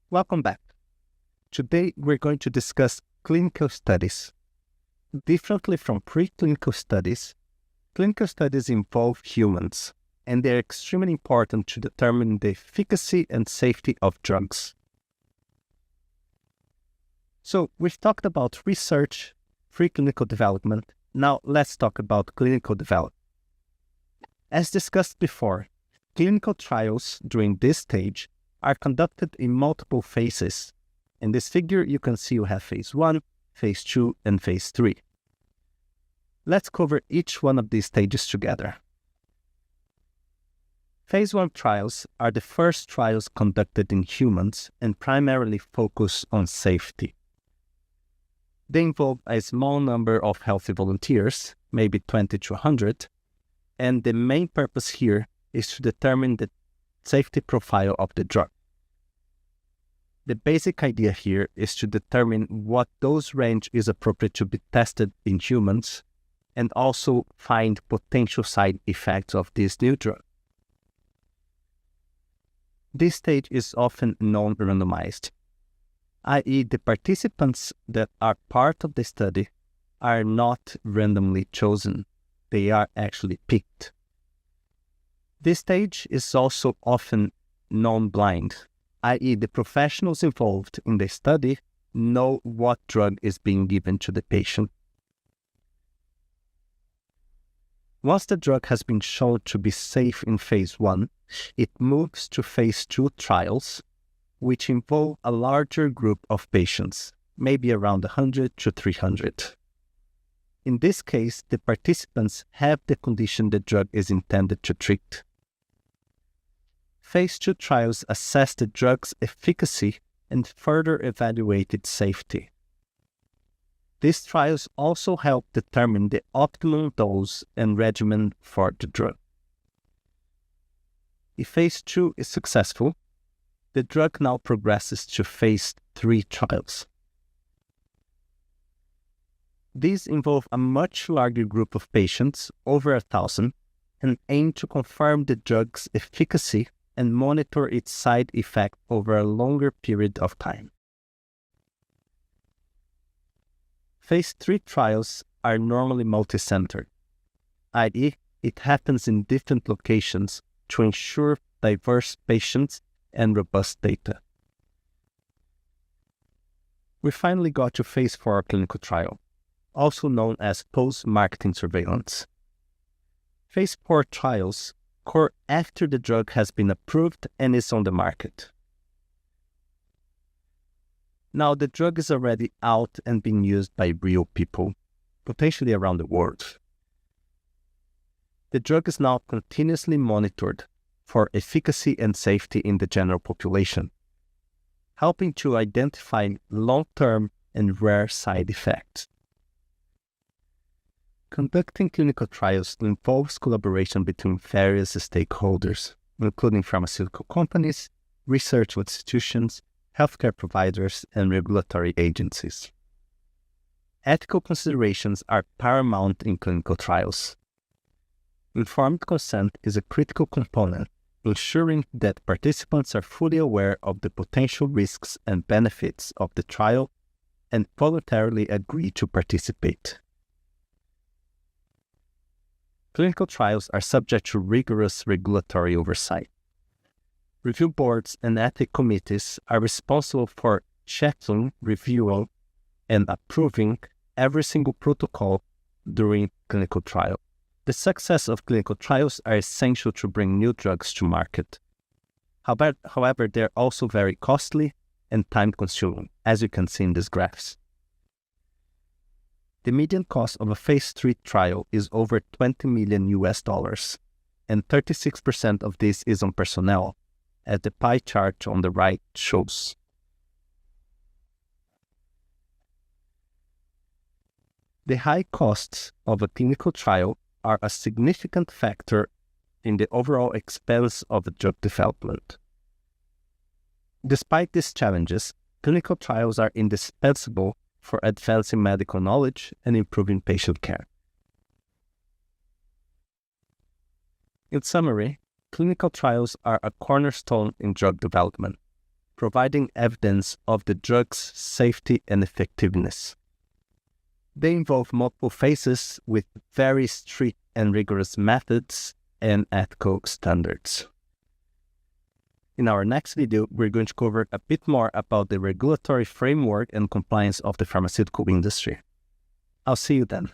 Welcome back. Today we're going to discuss clinical studies. Differently from preclinical studies, clinical studies involve humans, and they're extremely important to determine the efficacy and safety of drugs. So we've talked about research, preclinical development. Now let's talk about clinical development. As discussed before, clinical trials during this stage are conducted in multiple phases. In this figure, you can see we have phase 1, phase 2, and phase 3. Let's cover each one of these stages together. Phase 1 trials are the first trials conducted in humans and primarily focus on safety. They involve a small number of healthy volunteers, maybe 20 to 100, and the main purpose here is to determine the safety profile of the drug. The basic idea here is to determine what dose range is appropriate to be tested in humans and also find potential side effects of this new drug. This stage is often non-randomized, i.e. the participants that are part of the study are not randomly chosen. They are actually picked. This stage is also often non-blind, i.e. the professionals involved in the study know what drug is being given to the patient. Once the drug has been shown to be safe in phase 1, it moves to phase 2 trials, which involve a larger group of patients, maybe around 100 to 300. In this case, the participants have the condition the drug is intended to treat. Phase 2 trials assess the drug's efficacy and further evaluate its safety. These trials also help determine the optimal dose and regimen for the drug. If phase 2 is successful, the drug now progresses to phase 3 trials. These involve a much larger group of patients, over 1,000, and aim to confirm the drug's efficacy and monitor its side effect over a longer period of time. Phase 3 trials are normally multi-centered, i.e. it happens in different locations to ensure diverse patients and robust data. We finally got to phase 4 clinical trial, also known as post-marketing surveillance. Phase 4 trials occur after the drug has been approved and is on the market. Now, the drug is already out and being used by real people, potentially around the world. The drug is now continuously monitored for efficacy and safety in the general population, helping to identify long-term and rare side effects. Conducting clinical trials involves collaboration between various stakeholders, including pharmaceutical companies, research institutions, healthcare providers, and regulatory agencies. Ethical considerations are paramount in clinical trials. Informed consent is a critical component, ensuring that participants are fully aware of the potential risks and benefits of the trial and voluntarily agree to participate. Clinical trials are subject to rigorous regulatory oversight. Review boards and ethics committees are responsible for checking, reviewing, and approving every single protocol during clinical trial. The success of clinical trials are essential to bring new drugs to market. However, they're also very costly and time-consuming, as you can see in these graphs. The median cost of a phase 3 trial is over $20 million, and 36% of this is on personnel, as the pie chart on the right shows. The high costs of a clinical trial are a significant factor in the overall expense of the drug development. Despite these challenges, clinical trials are indispensable for advancing medical knowledge and improving patient care. In summary, clinical trials are a cornerstone in drug development. providing evidence of the drug's safety and effectiveness. They involve multiple phases with very strict and rigorous methods and ethical standards. In our next video, we're going to cover a bit more about the regulatory framework and compliance of the pharmaceutical industry. I'll see you then.